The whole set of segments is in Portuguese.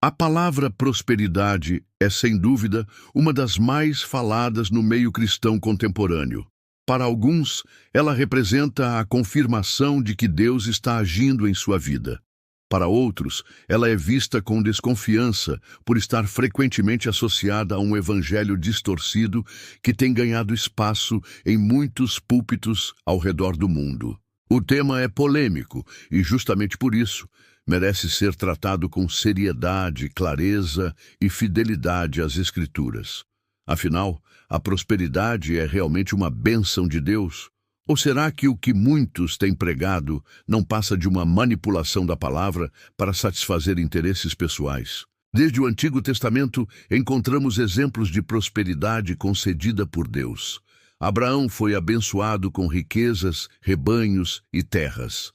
A palavra prosperidade é, sem dúvida, uma das mais faladas no meio cristão contemporâneo. Para alguns, ela representa a confirmação de que Deus está agindo em sua vida. Para outros, ela é vista com desconfiança por estar frequentemente associada a um evangelho distorcido que tem ganhado espaço em muitos púlpitos ao redor do mundo. O tema é polêmico e, justamente por isso, merece ser tratado com seriedade, clareza e fidelidade às Escrituras. Afinal, a prosperidade é realmente uma bênção de Deus? Ou será que o que muitos têm pregado não passa de uma manipulação da palavra para satisfazer interesses pessoais? Desde o Antigo Testamento, encontramos exemplos de prosperidade concedida por Deus. Abraão foi abençoado com riquezas, rebanhos e terras.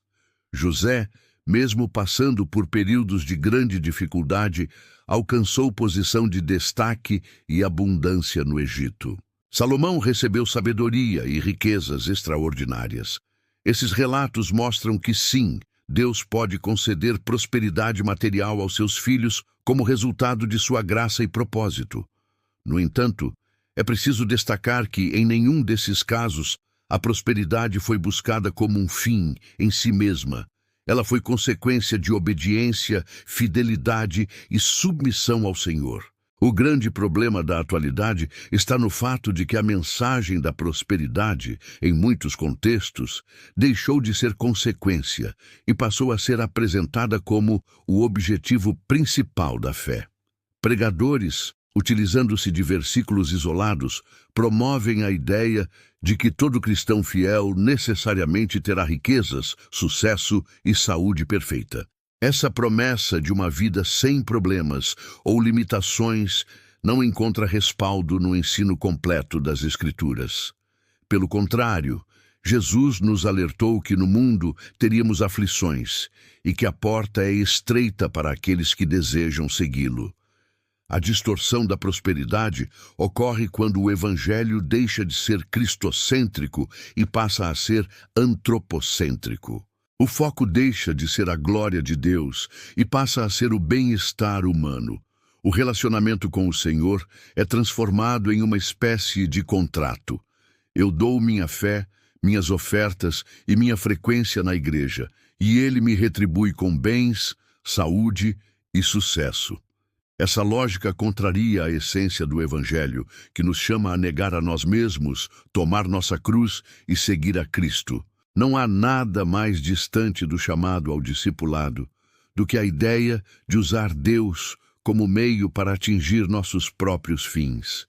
José, mesmo passando por períodos de grande dificuldade, alcançou posição de destaque e abundância no Egito. Salomão recebeu sabedoria e riquezas extraordinárias. Esses relatos mostram que sim, Deus pode conceder prosperidade material aos seus filhos como resultado de sua graça e propósito. No entanto, é preciso destacar que, em nenhum desses casos, a prosperidade foi buscada como um fim em si mesma. Ela foi consequência de obediência, fidelidade e submissão ao Senhor. O grande problema da atualidade está no fato de que a mensagem da prosperidade, em muitos contextos, deixou de ser consequência e passou a ser apresentada como o objetivo principal da fé. Pregadores, utilizando-se de versículos isolados, promovem a ideia de que todo cristão fiel necessariamente terá riquezas, sucesso e saúde perfeita. Essa promessa de uma vida sem problemas ou limitações não encontra respaldo no ensino completo das Escrituras. Pelo contrário, Jesus nos alertou que no mundo teríamos aflições e que a porta é estreita para aqueles que desejam segui-lo. A distorção da prosperidade ocorre quando o Evangelho deixa de ser cristocêntrico e passa a ser antropocêntrico. O foco deixa de ser a glória de Deus e passa a ser o bem-estar humano. O relacionamento com o Senhor é transformado em uma espécie de contrato. Eu dou minha fé, minhas ofertas e minha frequência na igreja, e Ele me retribui com bens, saúde e sucesso. Essa lógica contraria a essência do Evangelho, que nos chama a negar a nós mesmos, tomar nossa cruz e seguir a Cristo. Não há nada mais distante do chamado ao discipulado do que a ideia de usar Deus como meio para atingir nossos próprios fins.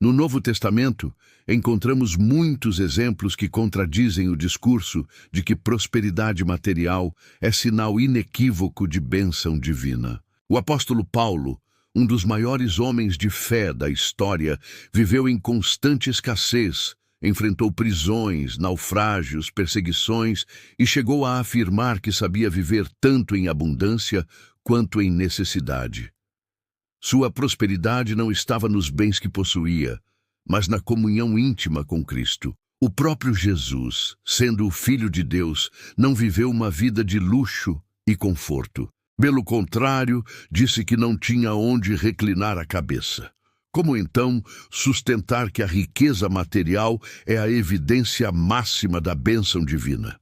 No Novo Testamento, encontramos muitos exemplos que contradizem o discurso de que prosperidade material é sinal inequívoco de bênção divina. O apóstolo Paulo, um dos maiores homens de fé da história, viveu em constante escassez, enfrentou prisões, naufrágios, perseguições e chegou a afirmar que sabia viver tanto em abundância quanto em necessidade. Sua prosperidade não estava nos bens que possuía, mas na comunhão íntima com Cristo. O próprio Jesus, sendo o Filho de Deus, não viveu uma vida de luxo e conforto. Pelo contrário, disse que não tinha onde reclinar a cabeça. Como então sustentar que a riqueza material é a evidência máxima da bênção divina?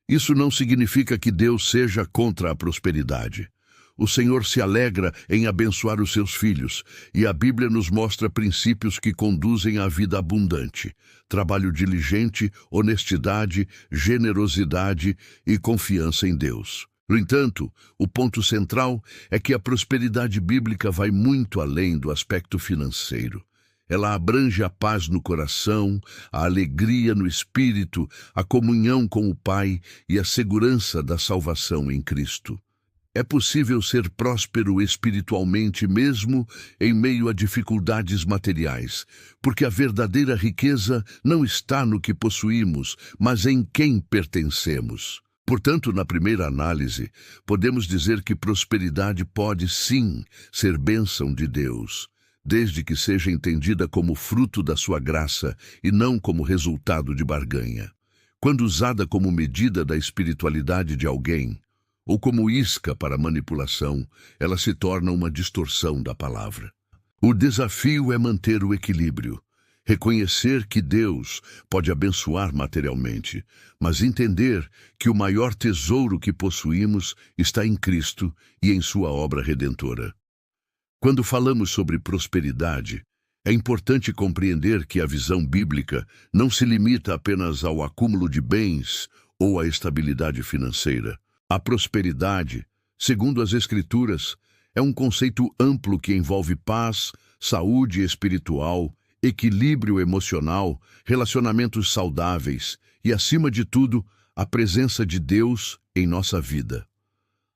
Isso não significa que Deus seja contra a prosperidade. O Senhor se alegra em abençoar os seus filhos, e a Bíblia nos mostra princípios que conduzem à vida abundante: trabalho diligente, honestidade, generosidade e confiança em Deus. No entanto, o ponto central é que a prosperidade bíblica vai muito além do aspecto financeiro. Ela abrange a paz no coração, a alegria no espírito, a comunhão com o Pai e a segurança da salvação em Cristo. É possível ser próspero espiritualmente mesmo em meio a dificuldades materiais, porque a verdadeira riqueza não está no que possuímos, mas em quem pertencemos. Portanto, na primeira análise, podemos dizer que prosperidade pode, sim, ser bênção de Deus, desde que seja entendida como fruto da sua graça e não como resultado de barganha. Quando usada como medida da espiritualidade de alguém, ou como isca para manipulação, ela se torna uma distorção da palavra. O desafio é manter o equilíbrio, reconhecer que Deus pode abençoar materialmente, mas entender que o maior tesouro que possuímos está em Cristo e em sua obra redentora. Quando falamos sobre prosperidade, é importante compreender que a visão bíblica não se limita apenas ao acúmulo de bens ou à estabilidade financeira. A prosperidade, segundo as Escrituras, é um conceito amplo que envolve paz, saúde espiritual, equilíbrio emocional, relacionamentos saudáveis e, acima de tudo, a presença de Deus em nossa vida.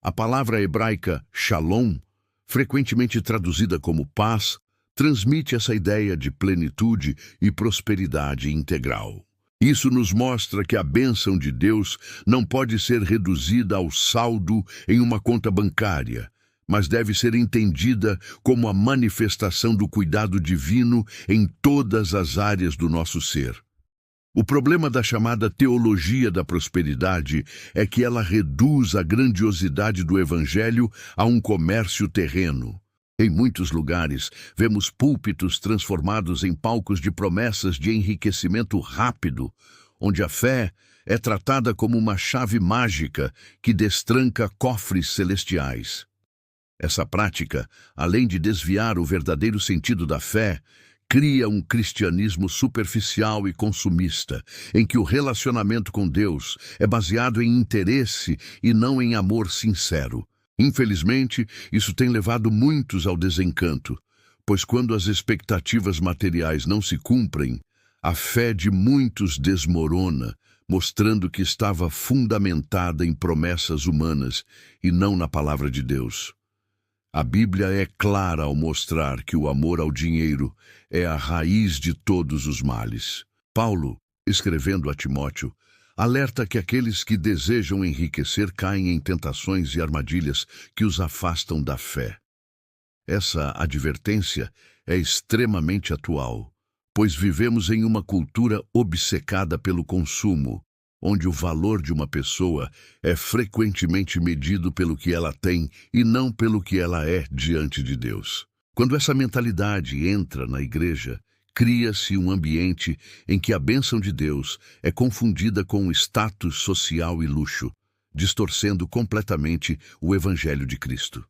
A palavra hebraica shalom, frequentemente traduzida como paz, transmite essa ideia de plenitude e prosperidade integral. Isso nos mostra que a bênção de Deus não pode ser reduzida ao saldo em uma conta bancária, mas deve ser entendida como a manifestação do cuidado divino em todas as áreas do nosso ser. O problema da chamada teologia da prosperidade é que ela reduz a grandiosidade do Evangelho a um comércio terreno. Em muitos lugares, vemos púlpitos transformados em palcos de promessas de enriquecimento rápido, onde a fé é tratada como uma chave mágica que destranca cofres celestiais. Essa prática, além de desviar o verdadeiro sentido da fé, cria um cristianismo superficial e consumista, em que o relacionamento com Deus é baseado em interesse e não em amor sincero. Infelizmente, isso tem levado muitos ao desencanto, pois quando as expectativas materiais não se cumprem, a fé de muitos desmorona, mostrando que estava fundamentada em promessas humanas e não na palavra de Deus. A Bíblia é clara ao mostrar que o amor ao dinheiro é a raiz de todos os males. Paulo, escrevendo a Timóteo, alerta que aqueles que desejam enriquecer caem em tentações e armadilhas que os afastam da fé. Essa advertência é extremamente atual, pois vivemos em uma cultura obcecada pelo consumo, onde o valor de uma pessoa é frequentemente medido pelo que ela tem e não pelo que ela é diante de Deus. Quando essa mentalidade entra na igreja, cria-se um ambiente em que a bênção de Deus é confundida com o status social e luxo, distorcendo completamente o Evangelho de Cristo.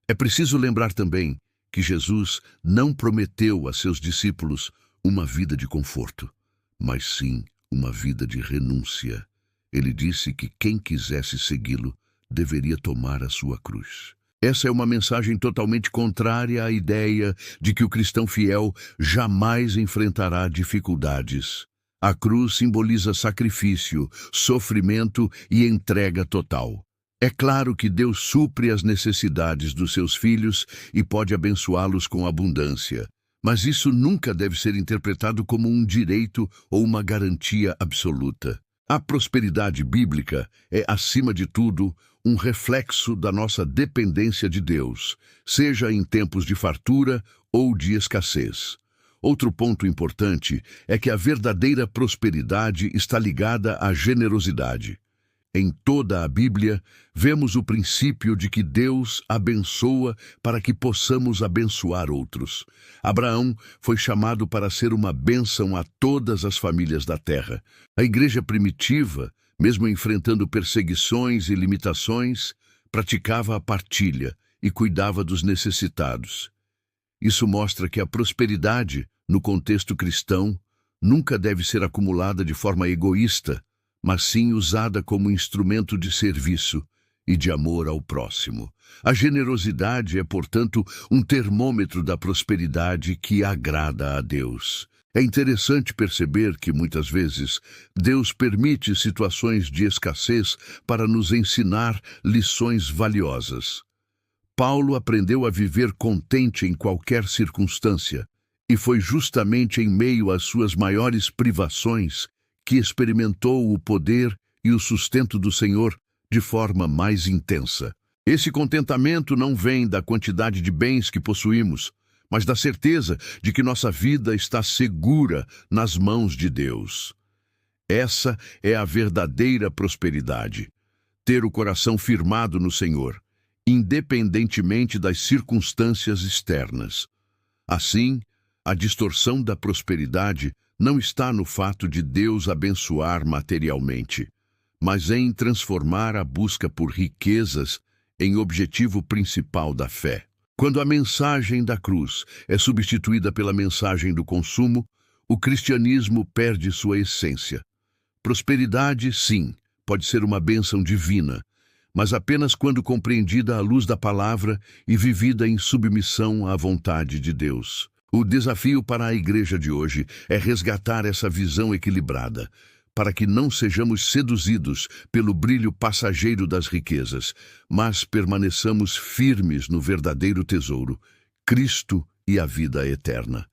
É preciso lembrar também que Jesus não prometeu a seus discípulos uma vida de conforto, mas sim uma vida de renúncia. Ele disse que quem quisesse segui-lo deveria tomar a sua cruz. Essa é uma mensagem totalmente contrária à ideia de que o cristão fiel jamais enfrentará dificuldades. A cruz simboliza sacrifício, sofrimento e entrega total. É claro que Deus supre as necessidades dos seus filhos e pode abençoá-los com abundância, mas isso nunca deve ser interpretado como um direito ou uma garantia absoluta. A prosperidade bíblica é, acima de tudo, um reflexo da nossa dependência de Deus, seja em tempos de fartura ou de escassez. Outro ponto importante é que a verdadeira prosperidade está ligada à generosidade. Em toda a Bíblia, vemos o princípio de que Deus abençoa para que possamos abençoar outros. Abraão foi chamado para ser uma bênção a todas as famílias da terra. A igreja primitiva, mesmo enfrentando perseguições e limitações, praticava a partilha e cuidava dos necessitados. Isso mostra que a prosperidade, no contexto cristão, nunca deve ser acumulada de forma egoísta, mas sim usada como instrumento de serviço e de amor ao próximo. A generosidade é, portanto, um termômetro da prosperidade que agrada a Deus. É interessante perceber que, muitas vezes, Deus permite situações de escassez para nos ensinar lições valiosas. Paulo aprendeu a viver contente em qualquer circunstância, e foi justamente em meio às suas maiores privações que experimentou o poder e o sustento do Senhor de forma mais intensa. Esse contentamento não vem da quantidade de bens que possuímos, mas da certeza de que nossa vida está segura nas mãos de Deus. Essa é a verdadeira prosperidade. ter o coração firmado no Senhor, independentemente das circunstâncias externas. Assim, a distorção da prosperidade não está no fato de Deus abençoar materialmente, mas em transformar a busca por riquezas em objetivo principal da fé. Quando a mensagem da cruz é substituída pela mensagem do consumo, o cristianismo perde sua essência. Prosperidade, sim, pode ser uma bênção divina, mas apenas quando compreendida à luz da palavra e vivida em submissão à vontade de Deus. O desafio para a igreja de hoje é resgatar essa visão equilibrada, para que não sejamos seduzidos pelo brilho passageiro das riquezas, mas permaneçamos firmes no verdadeiro tesouro, Cristo e a vida eterna.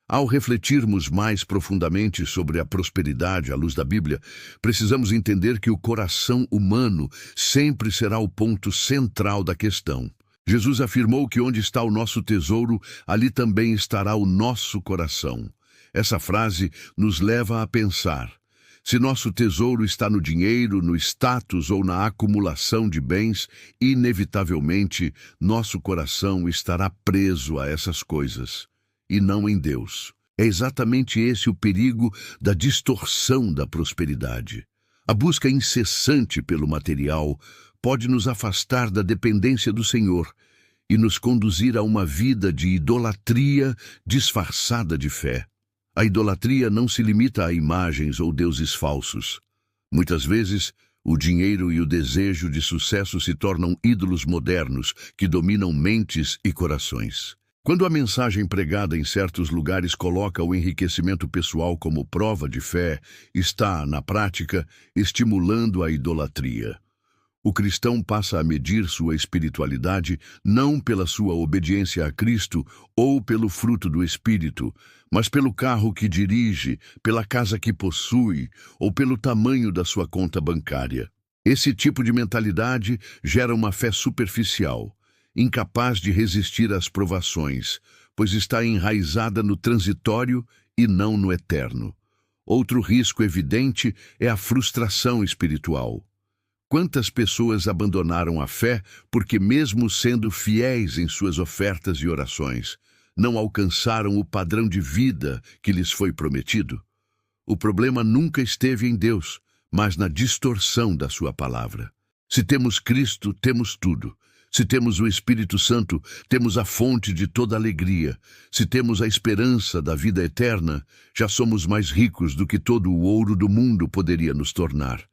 Ao refletirmos mais profundamente sobre a prosperidade à luz da Bíblia, precisamos entender que o coração humano sempre será o ponto central da questão. Jesus afirmou que onde está o nosso tesouro, ali também estará o nosso coração. Essa frase nos leva a pensar: se nosso tesouro está no dinheiro, no status ou na acumulação de bens, inevitavelmente nosso coração estará preso a essas coisas, e não em Deus. É exatamente esse o perigo da distorção da prosperidade. A busca incessante pelo material pode nos afastar da dependência do Senhor e nos conduzir a uma vida de idolatria disfarçada de fé. A idolatria não se limita a imagens ou deuses falsos. Muitas vezes, o dinheiro e o desejo de sucesso se tornam ídolos modernos que dominam mentes e corações. Quando a mensagem pregada em certos lugares coloca o enriquecimento pessoal como prova de fé, está, na prática, estimulando a idolatria. O cristão passa a medir sua espiritualidade não pela sua obediência a Cristo ou pelo fruto do Espírito, mas pelo carro que dirige, pela casa que possui ou pelo tamanho da sua conta bancária. Esse tipo de mentalidade gera uma fé superficial, incapaz de resistir às provações, pois está enraizada no transitório e não no eterno. Outro risco evidente é a frustração espiritual. Quantas pessoas abandonaram a fé porque, mesmo sendo fiéis em suas ofertas e orações, não alcançaram o padrão de vida que lhes foi prometido? O problema nunca esteve em Deus, mas na distorção da sua palavra. Se temos Cristo, temos tudo. Se temos o Espírito Santo, temos a fonte de toda alegria. Se temos a esperança da vida eterna, já somos mais ricos do que todo o ouro do mundo poderia nos tornar.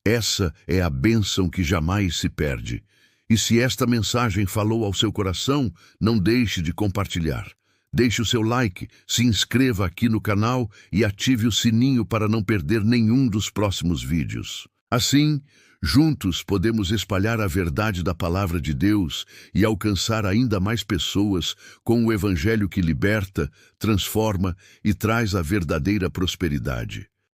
Essa é a bênção que jamais se perde. E se esta mensagem falou ao seu coração, não deixe de compartilhar. Deixe o seu like, se inscreva aqui no canal e ative o sininho para não perder nenhum dos próximos vídeos. Assim, juntos podemos espalhar a verdade da palavra de Deus e alcançar ainda mais pessoas com o Evangelho que liberta, transforma e traz a verdadeira prosperidade.